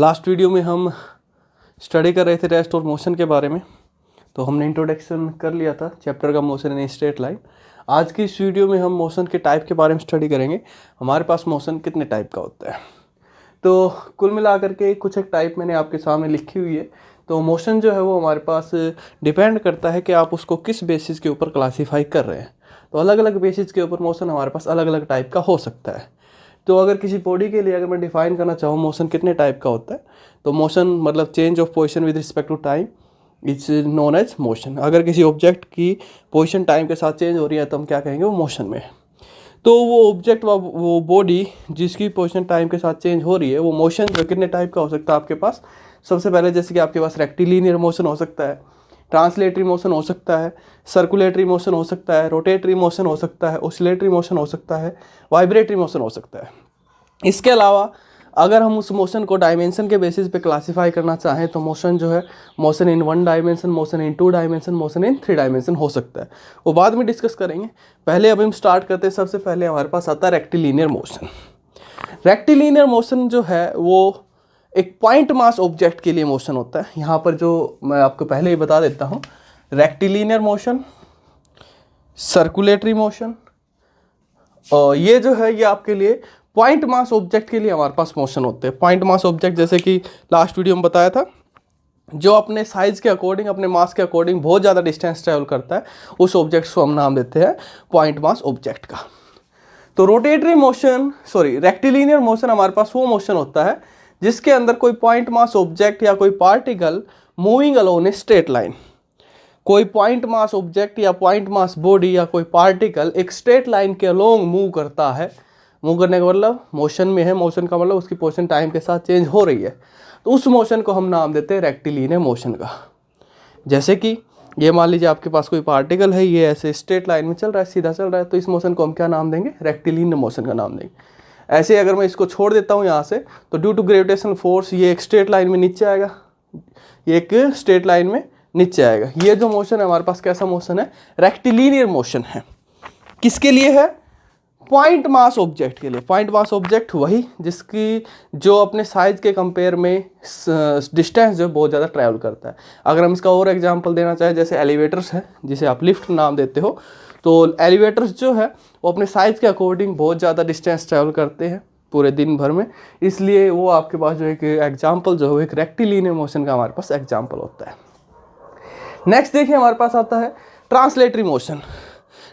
Last video में हम study कर रहे थे रेस्ट और मोशन के बारे में, तो हमने इंट्रोडक्शन कर लिया था चैप्टर का मोशन इन स्ट्रेट लाइन। आज की इस वीडियो में हम मोशन के टाइप के बारे में स्टडी करेंगे। हमारे पास मोशन कितने टाइप का होता है, तो कुल मिलाकर के कुछ एक टाइप मैंने आपके सामने लिखी हुई है। तो मोशन जो है वो हमारे पास डिपेंड करता है कि आप उसको किस बेसिस के ऊपर क्लासीफाई कर रहे हैं। तो अलग अलग बेसिस के ऊपर मोशन हमारे पास अलग अलग टाइप का हो सकता है। तो अगर किसी बॉडी के लिए अगर मैं डिफाइन करना चाहूँ मोशन कितने टाइप का होता है, तो मोशन मतलब change of position with respect to time it's known as motion. अगर किसी ऑब्जेक्ट की पोजीशन टाइम के साथ चेंज हो रही है तो हम क्या कहेंगे, वो मोशन में। तो वो ऑब्जेक्ट वो बॉडी जिसकी पोजीशन टाइम के साथ चेंज हो रही है वो मोशन जो कितने टाइप का हो सकता है आपके पास। सबसे पहले जैसे कि आपके पास रेक्टिलिनियर मोशन हो सकता है, ट्रांसलेटरी मोशन हो सकता है, सर्कुलेटरी मोशन हो सकता है, रोटेटरी मोशन हो सकता है, ऑसिलेटरी मोशन हो सकता है, वाइब्रेटरी मोशन हो सकता है। इसके अलावा अगर हम उस मोशन को डायमेंशन के बेसिस पे क्लासिफाई करना चाहें तो मोशन जो है motion in 1 dimension, motion in 2 dimension, motion in 3 dimension हो सकता है। वो बाद में डिस्कस करेंगे। पहले अब हम स्टार्ट करते हैं। सबसे पहले हमारे पास आता है रेक्टिलिनियर मोशन। रेक्टिलिनियर मोशन जो है वो एक पॉइंट मास ऑब्जेक्ट के लिए मोशन होता है। यहाँ पर जो मैं आपको पहले ही बता देता हूँ, रेक्टिलिनियर मोशन, सर्कुलेटरी मोशन, और ये जो है ये आपके लिए पॉइंट मास ऑब्जेक्ट के लिए हमारे पास मोशन होते हैं। पॉइंट मास ऑब्जेक्ट जैसे कि लास्ट वीडियो में बताया था, जो अपने साइज के अकॉर्डिंग, अपने मास के अकॉर्डिंग बहुत ज़्यादा डिस्टेंस ट्रैवल करता है, उस ऑब्जेक्ट को हम नाम देते हैं पॉइंट मास ऑब्जेक्ट का। तो रोटेटरी मोशन रेक्टिलिनियर मोशन हमारे पास वो मोशन होता है जिसके अंदर कोई पॉइंट मास ऑब्जेक्ट या कोई particle moving alone a straight line. कोई पॉइंट मास ऑब्जेक्ट या पॉइंट मास बॉडी या कोई पार्टिकल एक स्ट्रेट लाइन के अलोंग मूव करता है। मूव करने का मतलब मोशन में है, मोशन का मतलब उसकी पोजीशन टाइम के साथ चेंज हो रही है, तो उस मोशन को हम नाम देते हैं रेक्टिलिनियर मोशन का। जैसे कि ये मान लीजिए आपके पास कोई पार्टिकल है, ये ऐसे स्ट्रेट लाइन में चल रहा है, सीधा चल रहा है, तो इस मोशन को हम क्या नाम देंगे, रेक्टिलिनियर मोशन का नाम देंगे। ऐसे अगर मैं इसको छोड़ देता हूँ यहाँ से, तो ड्यू टू ग्रेविटेशनल फोर्स ये एक स्ट्रेट लाइन में नीचे आएगा, ये एक स्ट्रेट लाइन में नीचे आएगा। ये जो मोशन है हमारे पास कैसा मोशन है, रेक्टिलिनियर मोशन है। किसके लिए है, पॉइंट मास ऑब्जेक्ट के लिए। पॉइंट मास ऑब्जेक्ट वही जिसकी जो अपने साइज के कंपेयर में डिस्टेंस जो बहुत ज़्यादा ट्रैवल करता है। अगर हम इसका और एग्जांपल देना चाहें, जैसे एलिवेटर्स है जिसे आप लिफ्ट नाम देते हो, तो एलिवेटर्स जो है वो अपने साइज के अकॉर्डिंग बहुत ज़्यादा डिस्टेंस ट्रैवल करते हैं पूरे दिन भर में, इसलिए वो आपके पास जो एक एग्जाम्पल जो है एक रेक्टिलिनियर मोशन का हमारे पास एग्जाम्पल होता है। नेक्स्ट देखिए हमारे पास आता है ट्रांसलेटरी मोशन।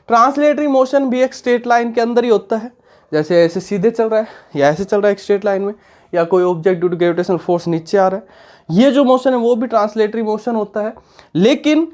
ट्रांसलेटरी मोशन भी एक स्ट्रेट लाइन के अंदर ही होता है, जैसे ऐसे सीधे चल रहा है या ऐसे चल रहा है एक स्ट्रेट लाइन में, या कोई object due to gravitational force नीचे आ रहा है। ये जो मोशन है वो भी ट्रांसलेटरी मोशन होता है, लेकिन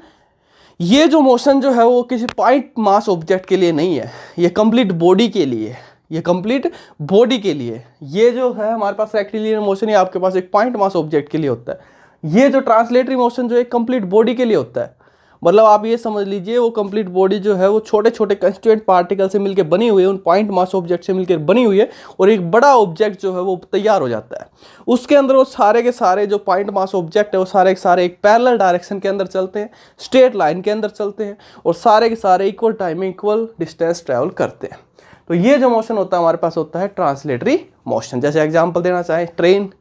ये जो मोशन जो है वो किसी पॉइंट मास ऑब्जेक्ट के लिए नहीं है, ये कंप्लीट बॉडी के लिए है। ये कंप्लीट बॉडी के लिए, ये जो है हमारे पास रेक्टिलिनियर मोशन, ये आपके पास एक पॉइंट मास ऑब्जेक्ट के लिए होता है। ये जो ट्रांसलेटरी मोशन जो एक कंप्लीट बॉडी के लिए होता है, मतलब आप ये समझ लीजिए वो कंप्लीट बॉडी जो है वो छोटे छोटे कंस्टिट्यूएंट पार्टिकल से मिलकर बनी हुई है, उन पॉइंट मास ऑब्जेक्ट से मिलकर बनी हुई है, और एक बड़ा ऑब्जेक्ट जो है वो तैयार हो जाता है। उसके अंदर वो सारे के सारे जो पॉइंट मास ऑब्जेक्ट है वो सारे के सारे एक पैरेलल डायरेक्शन के अंदर चलते हैं, स्ट्रेट लाइन के अंदर चलते हैं, और सारे के सारे इक्वल टाइम में इक्वल डिस्टेंस ट्रैवल करते हैं। तो ये जो मोशन होता है हमारे पास होता है ट्रांसलेटरी मोशन। जैसे एग्जाम्पल देना चाहें, ट्रेन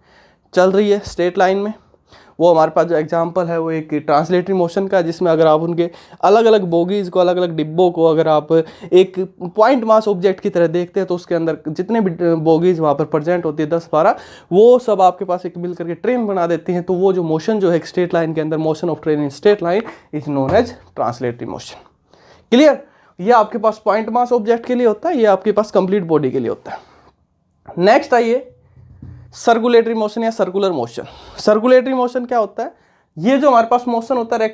चल रही है स्ट्रेट लाइन में, वो हमारे पास जो एग्जांपल है वो एक ट्रांसलेटरी मोशन का, जिसमें अगर आप उनके अलग अलग बोगीज़ को, अलग अलग डिब्बों को अगर आप एक पॉइंट मास ऑब्जेक्ट की तरह देखते हैं, तो उसके अंदर जितने भी बोगीज़ वहाँ पर प्रेजेंट होती है 10-12, वो सब आपके पास एक मिल करके ट्रेन बना देती हैं। तो वो जो मोशन जो है एक स्ट्रेट लाइन के अंदर, motion of train in straight line is known as translatory motion. Clear? ये आपके पास पॉइंट मास ऑब्जेक्ट के लिए होता है, ये आपके पास कंप्लीट बॉडी के लिए होता है। नेक्स्ट आइए सर्कुलेटरी मोशन या सर्कुलर मोशन। सर्कुलेटरी मोशन क्या होता है, ये जो हमारे पास मोशन होता है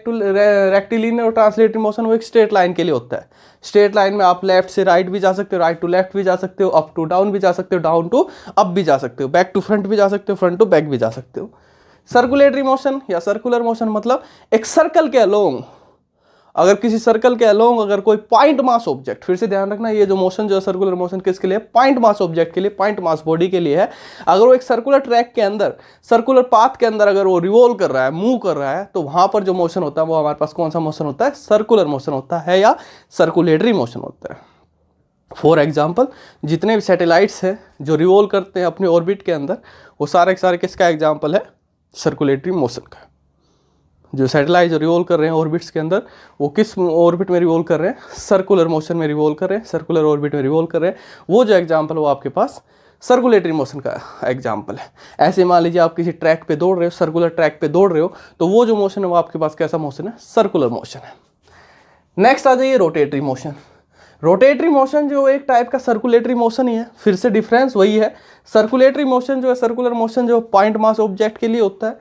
रेक्टिलिनियर और ट्रांसलेटरी मोशन, वो एक स्ट्रेट लाइन के लिए होता है। स्ट्रेट लाइन में आप लेफ्ट से राइट भी जा सकते हो, राइट टू लेफ्ट भी जा सकते हो, अप टू डाउन भी जा सकते हो, डाउन टू अप भी जा सकते हो, बैक टू फ्रंट भी जा सकते हो, फ्रंट टू बैक भी जा सकते हो। सर्कुलेटरी मोशन या सर्कुलर मोशन मतलब एक सर्कल के अलोंग, अगर किसी सर्कल के अलोंग अगर कोई पॉइंट मास ऑब्जेक्ट, फिर से ध्यान रखना ये जो मोशन जो है सर्कुलर मोशन किसके लिए, पॉइंट मास ऑब्जेक्ट के लिए, पॉइंट मास बॉडी के लिए है। अगर वो एक सर्कुलर ट्रैक के अंदर, सर्कुलर पाथ के अंदर अगर वो रिवॉल्व कर रहा है, मूव कर रहा है, तो वहां पर जो मोशन होता है वो हमारे पास कौन सा मोशन होता है, सर्कुलर मोशन होता है या सर्कुलेटरी मोशन होता है। फॉर एग्जाम्पल जितने भी सैटेलाइट्स हैं जो रिवॉल्व करते हैं अपने ऑर्बिट के अंदर, वो सारे के सारे किसका एग्जाम्पल है? सर्कुलेटरी मोशन का। जो सैटेलाइट जो रिवॉल्व कर रहे हैं ऑर्बिट्स के अंदर, वो किस ऑर्बिट में रिवॉल्व कर रहे हैं? सर्कुलर मोशन में रिवॉल्व कर रहे हैं, सर्कुलर ऑर्बिट में रिवॉल्व कर रहे हैं। वो जो एग्जाम्पल वो आपके पास सर्कुलेटरी मोशन का एग्जाम्पल है। ऐसे मान लीजिए आप किसी ट्रैक पे दौड़ रहे हो, सर्कुलर ट्रैक पे दौड़ रहे हो, तो वो जो मोशन है वो आपके पास कैसा मोशन है? सर्कुलर मोशन है। नेक्स्ट आ जाइए रोटेटरी मोशन। रोटेटरी मोशन जो एक टाइप का सर्कुलेटरी मोशन ही है, फिर से डिफरेंस वही है। सर्कुलेटरी मोशन जो है, सर्कुलर मोशन जो पॉइंट मास ऑब्जेक्ट के लिए होता है।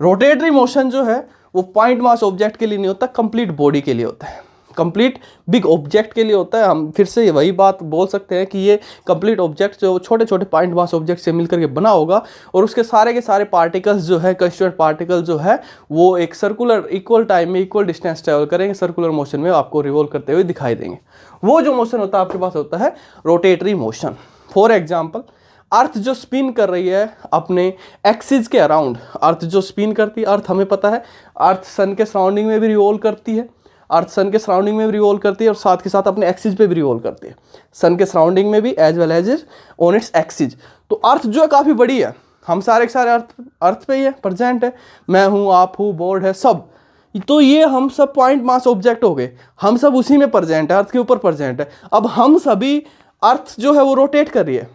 रोटेटरी मोशन जो है वो पॉइंट मास ऑब्जेक्ट के लिए नहीं होता, कंप्लीट बॉडी के लिए होता है, कंप्लीट बिग ऑब्जेक्ट के लिए होता है। हम फिर से वही बात बोल सकते हैं कि ये कंप्लीट ऑब्जेक्ट जो छोटे छोटे पॉइंट मास ऑब्जेक्ट से मिलकर के बना होगा, और उसके सारे के सारे पार्टिकल्स जो है, कंस्टिट्यूएंट पार्टिकल जो है, वो एक सर्कुलर इक्वल टाइम में इक्वल डिस्टेंस ट्रेवल करेंगे, सर्कुलर मोशन में आपको रिवॉल्व करते हुए दिखाई देंगे। वो जो मोशन होता है आपके पास होता है रोटेटरी मोशन। फॉर एग्जाम्पल अर्थ जो स्पिन कर रही है अपने एक्सिस के अराउंड, अर्थ जो स्पिन करती है, अर्थ हमें पता है अर्थ सन के सराउंडिंग में भी रिवॉल्व करती है, अर्थ सन के सराउंडिंग में भी रिवॉल्व करती है और साथ के साथ अपने एक्सिस पे भी रिवॉल्व करती है, सन के सराउंडिंग में भी as well as on its axis. तो अर्थ जो है काफ़ी बड़ी है, हम सारे के सारे अर्थ पे ही है, प्रेजेंट है, मैं हूँ, आप हूँ, बोर्ड है, सब। तो ये हम सब पॉइंट मास ऑब्जेक्ट हो गए, हम सब उसी में प्रेजेंट है, अर्थ के ऊपर प्रेजेंट है। अब हम सभी, अर्थ जो है वो रोटेट कर रही है,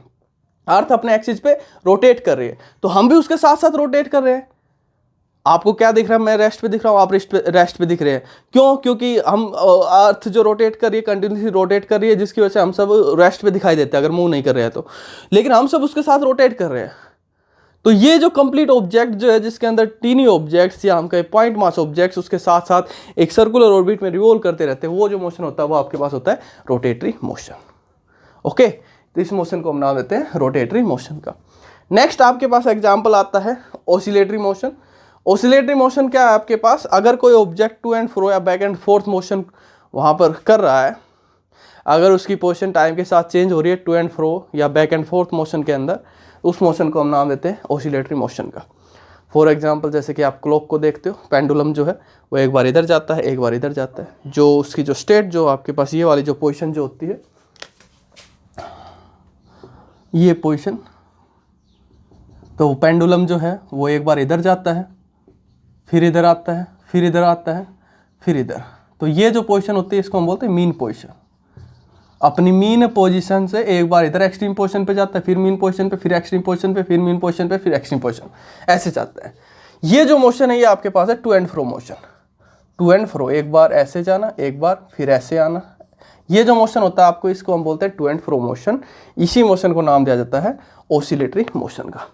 अर्थ अपने एक्सिस पे रोटेट कर रही है, तो हम भी उसके साथ साथ रोटेट कर रहे हैं। आपको क्या दिख रहा है? मैं रेस्ट पे दिख रहा हूँ, आप रेस्ट पे दिख रहे हैं। क्यों? क्योंकि हम अर्थ जो रोटेट कर रही है, कंटिन्यूसली रोटेट कर रही है, जिसकी वजह से हम सब रेस्ट पे दिखाई देते हैं अगर मूव नहीं कर रहे हैं तो, लेकिन हम सब उसके साथ रोटेट कर रहे हैं। तो ये जो कंप्लीट ऑब्जेक्ट जो है, जिसके अंदर टीनी ऑब्जेक्ट्स या हम कहें पॉइंट मास ऑब्जेक्ट्स उसके साथ साथ एक सर्कुलर ऑर्बिट में रिवॉल्व करते रहते हैं, वो जो मोशन होता है वो आपके पास होता है रोटेटरी मोशन। ओके, तो इस मोशन को हम नाम देते हैं रोटेटरी मोशन का। नेक्स्ट आपके पास एग्जाम्पल आता है ऑसिलेटरी मोशन। ऑसिलेटरी मोशन क्या है आपके पास? अगर कोई ऑब्जेक्ट टू एंड फ्रो या बैक एंड फोर्थ मोशन वहाँ पर कर रहा है, अगर उसकी पोजीशन टाइम के साथ चेंज हो रही है टू एंड फ्रो या बैक एंड फोर्थ मोशन के अंदर, उस मोशन को हम नाम देते हैं ऑसिलेटरी मोशन का। फॉर एग्जांपल जैसे कि आप क्लॉक को देखते हो, पेंडुलम जो है वो एक बार इधर जाता है, एक बार इधर जाता है। जो उसकी जो स्टेट जो आपके पास ये वाली जो पोजीशन जो होती है, ये पोजीशन, तो वो पेंडुलम जो है वो एक बार इधर जाता है, फिर इधर आता है, फिर इधर आता है, फिर इधर। तो ये जो पोजीशन होती है इसको हम बोलते हैं मीन पोजीशन। अपनी मीन पोजीशन से एक बार इधर एक्सट्रीम पोजीशन पे जाता है, फिर मीन पोजीशन पे, फिर एक्सट्रीम पोजीशन पे, फिर मीन पोजीशन पे, फिर एक्सट्रीम पोजीशन, ऐसे जाता है। ये जो मोशन है ये आपके पास है to and fro motion. To and fro, एक बार ऐसे जाना, एक बार फिर ऐसे आना, ये जो मोशन होता है आपको, इसको हम बोलते हैं टू एंड फ्रो मोशन। इसी मोशन को नाम दिया जाता है ऑसिलेटरी मोशन का।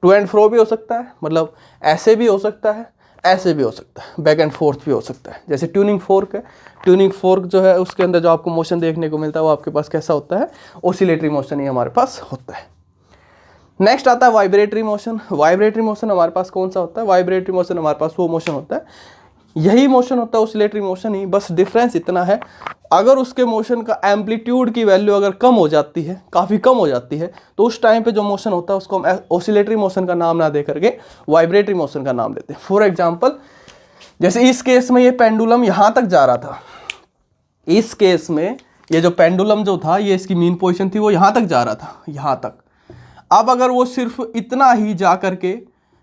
टू एंड फ्रो भी हो सकता है, मतलब ऐसे भी हो सकता है, ऐसे भी हो सकता है, बैक एंड फोर्थ भी हो सकता है। जैसे ट्यूनिंग फोर्क है, ट्यूनिंग फोर्क जो है उसके अंदर जो आपको मोशन देखने को मिलता है वो आपके पास कैसा होता है? ऑसिलेटरी मोशन ही हमारे पास होता है। नेक्स्ट आता है वाइब्रेटरी मोशन। वाइब्रेटरी मोशन हमारे पास कौन सा होता है? वाइब्रेटरी मोशन हमारे पास वो मोशन होता है, यही मोशन होता है ऑसिलेटरी मोशन ही, बस डिफरेंस इतना है, अगर उसके मोशन का एम्पलीट्यूड की वैल्यू अगर कम हो जाती है, काफ़ी कम हो जाती है, तो उस टाइम पे जो मोशन होता है उसको हम ऑसिलेटरी मोशन का नाम ना दे करके वाइब्रेटरी मोशन का नाम देते हैं। फॉर एग्जांपल जैसे इस केस में ये पेंडुलम यहाँ तक जा रहा था, इस केस में ये जो पेंडुलम जो था, ये इसकी मीन पोजीशन थी, वो यहाँ तक जा रहा था, यहाँ तक। अब अगर वो सिर्फ इतना ही जा करके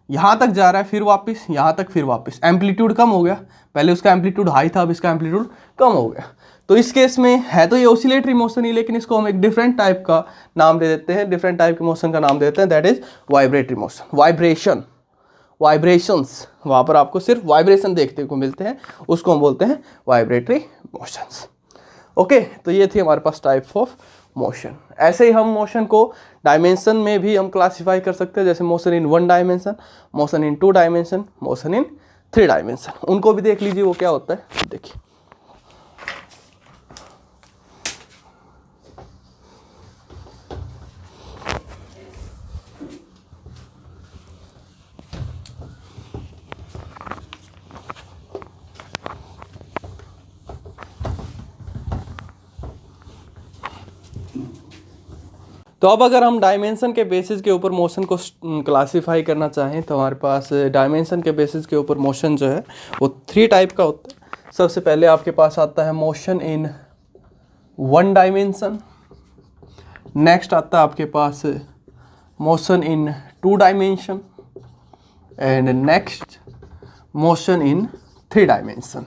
यहाँ तक जा रहा है, फिर वापस यहाँ तक, फिर वापस, एम्पलीट्यूड कम हो गया, पहले उसका एम्पलीट्यूड हाई था, अब इसका एम्पलीट्यूड कम हो गया। तो इस केस में है तो ये ऑसिलेटरी मोशन ही, लेकिन इसको हम एक डिफरेंट टाइप का नाम दे देते हैं, डिफरेंट टाइप के मोशन का नाम दे देते हैं, that is vibratory motion. Vibration, vibrations, वहाँ पर आपको सिर्फ वाइब्रेशन देखने को मिलते हैं, उसको हम बोलते हैं वाइब्रेटरी मोशंस। ओके, तो ये थी हमारे पास टाइप ऑफ मोशन। ऐसे ही हम मोशन को डायमेंशन में भी हम क्लासिफाई कर सकते हैं, जैसे motion in 1 dimension, motion in 2 dimension, motion in 3 dimension. उनको भी देख लीजिए वो क्या होता है। देखिए तो अब अगर हम डायमेंशन के बेसिस के ऊपर मोशन को क्लासिफाई करना चाहें, तो हमारे पास डायमेंशन के बेसिस के ऊपर मोशन जो है वो 3 टाइप का होता है। सबसे पहले आपके पास आता है मोशन इन 1 डायमेंशन, नेक्स्ट आता है आपके पास motion in 2 dimension and next motion in 3 dimension.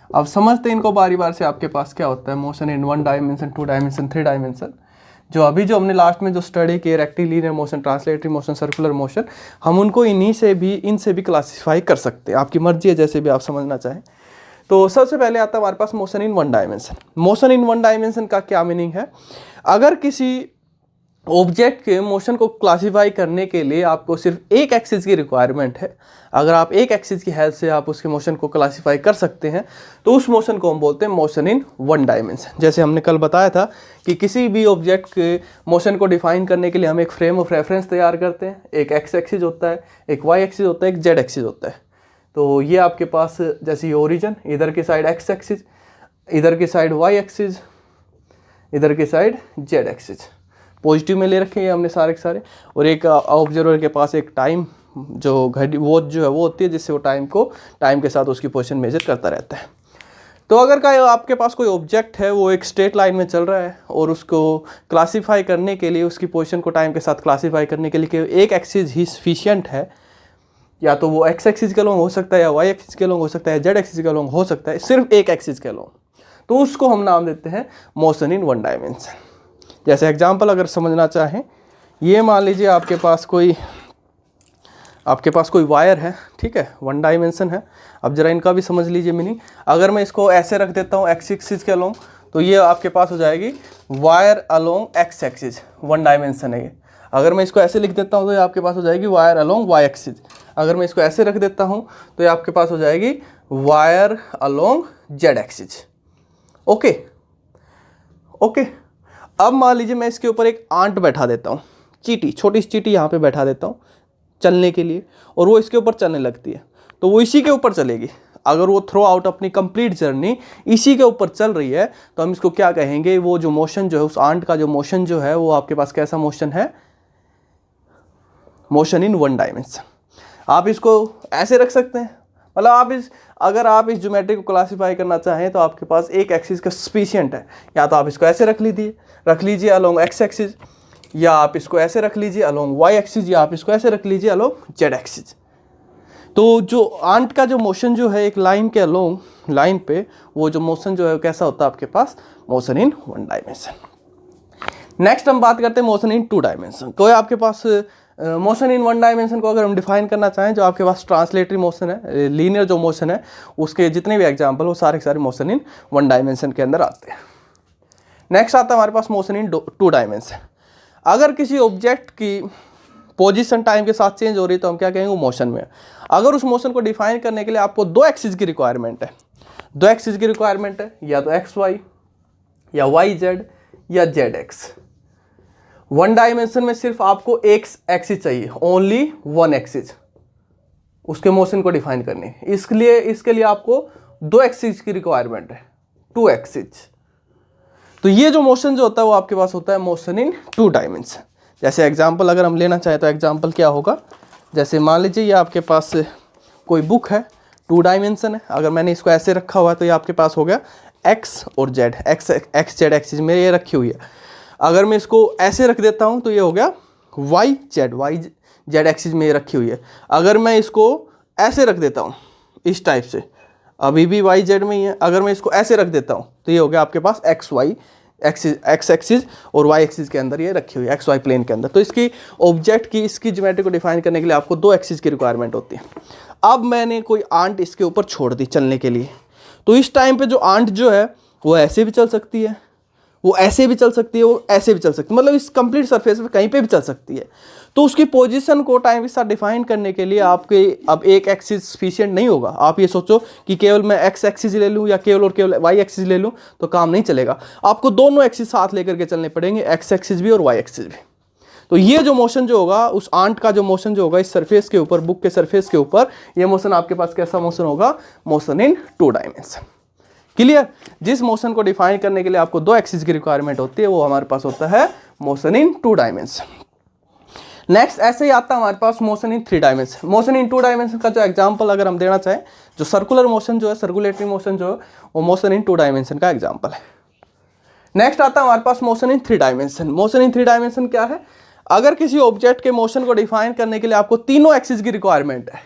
अब समझते हैं इनको बारी बार से। आपके पास क्या होता है motion in 1 dimension, 2 dimension, 3 dimension. जो हमने लास्ट में जो स्टडी किए rectilinear motion, translatory motion, circular motion, हम उनको इनसे भी क्लासीफाई कर सकते हैं। आपकी मर्जी है जैसे भी आप समझना चाहें। तो सबसे पहले आता है हमारे पास motion in 1 dimension. Motion in 1 dimension का क्या मीनिंग है? अगर किसी ऑब्जेक्ट के मोशन को क्लासीफाई करने के लिए आपको सिर्फ एक एक्सिस की रिक्वायरमेंट है, अगर आप एक एक्सिस की हेल्प से आप उसके मोशन को क्लासीफाई कर सकते हैं, तो उस मोशन को हम बोलते हैं मोशन इन 1 डायमेंशन। जैसे हमने कल बताया था कि किसी भी ऑब्जेक्ट के मोशन को डिफाइन करने के लिए हम एक फ्रेम ऑफ रेफरेंस तैयार करते हैं। एक एक्स एक्सिस होता है, एक वाई एक्सिस होता है, एक जेड एक्सिस होता है। तो ये आपके पास जैसे ये ओरिजिन, इधर की साइड एक्स एक्सिस, इधर की साइड वाई एक्सिस, इधर की साइड जेड एक्सिस। पॉजिटिव में ले रखे हैं हमने सारे के सारे। और एक ऑब्जर्वर के पास एक टाइम जो घड़ी वॉच जो है वो होती है, जिससे वो टाइम के साथ उसकी पोजीशन मेजर करता रहता है। तो अगर आपके पास कोई ऑब्जेक्ट है वो एक स्ट्रेट लाइन में चल रहा है और उसको क्लासीफाई करने के लिए, उसकी पोजीशन को टाइम के साथ क्लासीफाई करने के लिए केवल एक एक्सिस ही सफिशिएंट है, या तो वो एक्स एक्सिस के लॉन्ग हो सकता है, या वाई एक्सिस के लॉन्ग हो सकता है, जेड एक्सिस के लॉन्ग हो सकता है, सिर्फ एक एक्सिस के लॉन्ग, तो उसको हम नाम देते हैं मोशन इन 1 डायमेंशन। जैसे एग्जांपल अगर समझना चाहें, ये मान लीजिए आपके पास कोई वायर है, ठीक है, 1 डायमेंशन है। अब जरा इनका भी समझ लीजिए मीनिंग। अगर मैं इसको ऐसे रख देता हूँ एक्स एक्सिस के अलोंग, तो ये आपके पास हो जाएगी wire along x axis, 1 dimension है ये। अगर मैं इसको ऐसे लिख देता हूँ तो ये आपके पास हो जाएगी वायर अलोंग वाई एक्सिस। अगर मैं इसको ऐसे रख देता हूँ तो ये आपके पास हो जाएगी wire along Z axis. Okay. अब मान लीजिए मैं इसके ऊपर एक आंट बैठा देता हूँ, चींटी, छोटी सी चींटी यहाँ पे बैठा देता हूँ चलने के लिए, और वो इसके ऊपर चलने लगती है, तो वो इसी के ऊपर चलेगी। अगर वो थ्रू आउट अपनी कंप्लीट जर्नी इसी के ऊपर चल रही है तो हम इसको क्या कहेंगे, वो जो मोशन जो है, उस आंट का जो मोशन जो है, वो आपके पास कैसा मोशन है, मोशन इन 1 डायमेंशन। आप इसको ऐसे रख सकते हैं, मतलब अगर आप इस ज्योमेट्री को क्लासीफाई करना चाहें तो आपके पास एक एक्सिस का सफिशिएंट है। या तो आप इसको ऐसे रख लीजिए अलोंग एक्स एक्सिस, या आप इसको ऐसे रख लीजिए अलोंग वाई एक्सिस, या आप इसको ऐसे रख लीजिए अलोंग जेड एक्सिस। तो जो आंट का जो मोशन जो है एक लाइन के अलोंग लाइन पे, वो जो मोशन जो है कैसा होता है आपके पास, मोशन इन 1 डायमेंशन। नेक्स्ट हम बात करते हैं मोशन इन 2 डायमेंशन। कोई आपके पास मोशन इन 1 डायमेंशन को अगर हम डिफाइन करना चाहें, जो आपके पास ट्रांसलेटरी मोशन है, लीनियर जो मोशन है, उसके जितने भी एग्जांपल वो सारे के सारे मोशन इन 1 डायमेंशन के अंदर आते हैं। नेक्स्ट आता है हमारे पास मोशन इन 2 डायमेंशन। अगर किसी ऑब्जेक्ट की पोजीशन टाइम के साथ चेंज हो रही है तो हम क्या कहेंगे, वो मोशन में। अगर उस मोशन को डिफाइन करने के लिए आपको 2 एक्सिस की रिक्वायरमेंट है, 2 एक्सिस की रिक्वायरमेंट है, या तो एक्स वाई, या वाई जेड, या जेड एक्स। 1 डायमेंशन में सिर्फ आपको एक एक्सिस चाहिए, ओनली 1 एक्सिस, उसके मोशन को डिफाइन करने। इसके लिए आपको 2 एक्सिस की रिक्वायरमेंट है, 2 एक्सिस। तो ये जो मोशन जो होता है वो आपके पास होता है मोशन इन 2 डायमेंशन। जैसे एग्जांपल अगर हम लेना चाहें तो एग्जांपल क्या होगा, जैसे मान लीजिए ये आपके पास कोई बुक है, 2 डायमेंशन है। अगर मैंने इसको ऐसे रखा हुआ है तो ये आपके पास हो गया एक्स और जेड, एक्स जेड एक्सिस में ये रखी हुई है। अगर मैं इसको ऐसे रख देता हूँ तो ये हो गया वाई जेड एक्सिस में ये रखी हुई है। अगर मैं इसको ऐसे रख देता हूँ इस टाइप से, अभी भी वाई जेड में ही है। अगर मैं इसको ऐसे रख देता हूँ तो ये हो गया आपके पास एक्स वाई एक्स एक्सिस और वाई एक्सिस के अंदर ये रखी हुई है, एक्स वाई प्लेन के अंदर। तो इसकी ऑब्जेक्ट की इसकी ज्योमेट्री को डिफाइन करने के लिए आपको 2 एक्सिस की रिक्वायरमेंट होती है। अब मैंने कोई आंट इसके ऊपर छोड़ दी चलने के लिए, तो इस टाइम पे जो आंट जो है वो ऐसे भी चल सकती है, वो ऐसे भी चल सकती है, वो ऐसे भी चल सकती है, मतलब इस कंप्लीट सरफेस पे कहीं पे भी चल सकती है। तो उसकी पोजीशन को टाइम के साथ डिफाइन करने के लिए आपके अब एक एक्सिस सफिशिएंट नहीं होगा। आप ये सोचो कि केवल मैं एक्स एक्सिस ले लूँ या केवल वाई एक्सिस ले लूँ तो काम नहीं चलेगा। आपको दोनों एक्सिस साथ लेकर के चलने पड़ेंगे, एक्स एक्सिस भी और वाई एक्सिस भी। तो ये जो मोशन जो होगा, उस आंट का जो मोशन जो होगा इस सरफेस के ऊपर, बुक के सरफेस के ऊपर, ये मोशन आपके पास कैसा मोशन होगा, मोशन इन 2 डायमेंशन। क्लियर? जिस मोशन को डिफाइन करने के लिए आपको 2 एक्सिस की रिक्वायरमेंट होती है वो हमारे पास होता है मोशन इन 2 डायमेंशन। नेक्स्ट ऐसे ही आता है हमारे पास motion in 3 dimension. Motion in 2 dimension का जो एग्जांपल अगर हम देना चाहें, जो सर्कुलर मोशन जो है, सर्कुलेटरी मोशन जो है, वो मोशन इन 2 डायमेंशन का एग्जांपल है। नेक्स्ट आता है हमारे पास motion in 3 dimension. Motion in 3 dimension क्या है? अगर किसी ऑब्जेक्ट के मोशन को डिफाइन करने के लिए आपको तीनों एक्सिस की रिक्वायरमेंट है,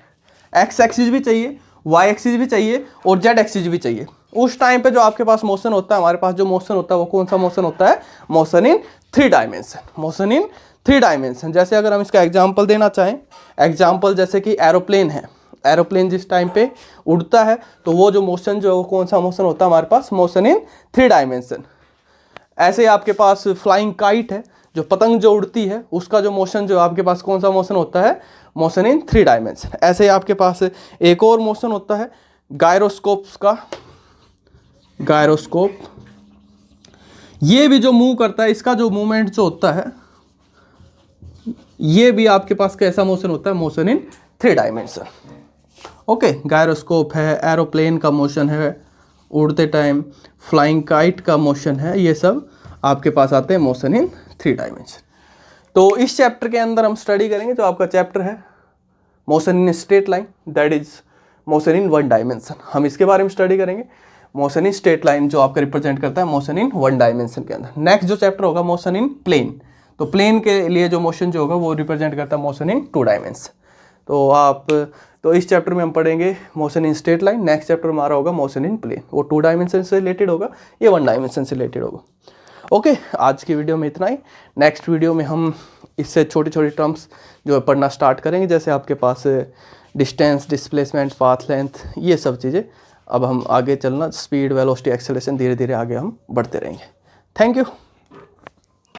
एक्स एक्सिस भी चाहिए, वाई एक्सिस भी चाहिए और जेड एक्सिस भी चाहिए, उस टाइम पे जो आपके पास मोशन होता है, हमारे पास जो मोशन होता है वो कौन सा मोशन होता है? Motion in 3 dimension. Motion in 3 dimension. जैसे अगर हम इसका एग्जांपल देना चाहें, एग्जांपल जैसे कि एरोप्लेन है, एरोप्लेन जिस टाइम पे उड़ता है तो वो जो मोशन जो है वो कौन सा मोशन होता है हमारे पास? Motion in 3 dimension. ऐसे ही आपके पास फ्लाइंग काइट है, जो पतंग जो उड़ती है उसका जो मोशन जो आपके पास कौन सा मोशन होता है? Motion in 3 dimension. ऐसे ही आपके पास एक और मोशन होता है गायरोस्कोप्स का, गायरोस्कोप। ये भी जो मूव करता है, इसका जो मूवमेंट जो होता है ये भी आपके पास कैसा मोशन होता है? Motion in 3 dimension. Okay, gyroscope है, एरोप्लेन का मोशन है उड़ते टाइम, फ्लाइंग काइट का मोशन है, ये सब आपके पास आते हैं मोशन इन 3 डायमेंशन। तो इस चैप्टर के अंदर हम स्टडी करेंगे जो आपका चैप्टर है motion in straight line, that is motion in 1 dimension. हम इसके बारे में स्टडी करेंगे, मोशन इन स्ट्रेट लाइन जो आपका रिप्रेजेंट करता है मोशन इन 1 डायमेंशन के अंदर। नेक्स्ट जो चैप्टर होगा मोशन इन प्लेन, तो प्लेन के लिए जो मोशन जो होगा वो रिप्रेजेंट करता है मोशन इन 2 डायमेंशन। तो इस चैप्टर में हम पढ़ेंगे motion in straight line, next chapter हमारा होगा मोशन इन प्लेन, वो 2 डायमेंशन से रिलेटेड होगा, ये 1 डायमेंशन से रिलेटेड होगा। ओके, आज की वीडियो में इतना ही। नेक्स्ट वीडियो में हम इससे छोटी छोटी टर्म्स जो है पढ़ना स्टार्ट करेंगे, जैसे आपके पास डिस्टेंस, डिस्प्लेसमेंट, पाथ लेंथ, ये सब चीज़ें। अब हम आगे चलना, स्पीड, वेलोसिटी, एक्सेलरेशन, धीरे धीरे आगे हम बढ़ते रहेंगे। Thank you.